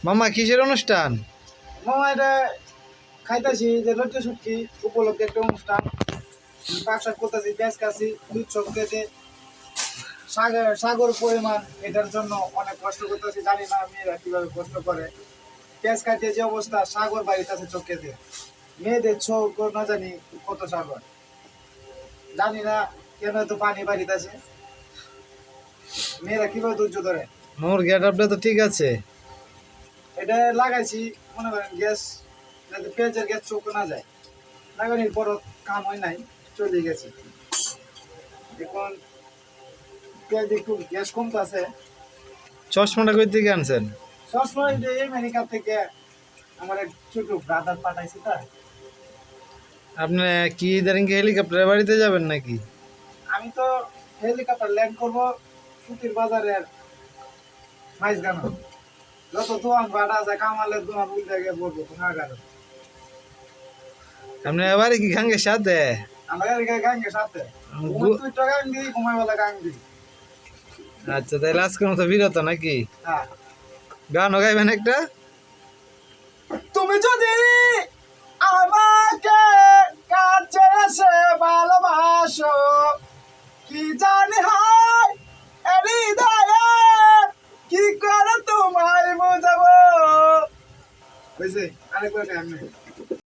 মামা কিসের অনুষ্ঠান? মামা এটা খাইতাছি যে লজ্জা শুটকি উপলক্ষে একটা অনুষ্ঠান পাক শাক করতেছি পেঁয়াজ কাছি দুধ চোখ কেটে সাগর পরিমাণ এটার জন্য অনেক কষ্ট করতেছি জানি না মেয়েরা কিভাবে কষ্ট করে পেঁয়াজ কাটিয়ে যে অবস্থা সাগর বাড়িতে আছে চোখ কেটে মেয়েদের চোখ না জানি কত সাগর জানি না কেন এত পানি বাড়িতে আছে মেয়েরা কিভাবে ধৈর্য ধরে মোর গেট আপটা তো ঠিক আছে। এটা লাগাইছি মনে করেন গ্যাস যাতে পেঁয়াজের গ্যাস চোখ না যায় লাগানোর পরও কাম হয় নাই চলে গেছে এখন পেঁয়াজ একটু গ্যাস কমতে আছে চশমাটা কই থেকে আনছেন? সবসময় যে আমেরিকা থেকে আমার এক ছোট ব্রাদার পাঠাইছে তাই আপনি কি ইদারিং কি হেলিকপ্টারে বাড়িতে যাবেন নাকি? আমি তো হেলিকপ্টার ল্যান্ড করবো সুতির বাজারের মাইজগানো যত দোয়ান ভাড়া যায় কামালের দোয়ান উল জায়গায় বলবো তোমার গাড়ি আপনি এবারে কি গাঙ্গের সাথে? আমার এদিকে গাঙ্গের সাথে তুই তো গাং দিই ঘুমাইবেলা গাং দিই আচ্ছা তাহলে আজকের মতো বিরত নাকি? হ্যাঁ গানও গাইবেন একটা? তুমি যদি আমাকে কাছে এসে ভালোবাসো কি জানি হয় হৃদয়ে কি করে তোমায় বোঝাবো বুঝলি আরেকবার গান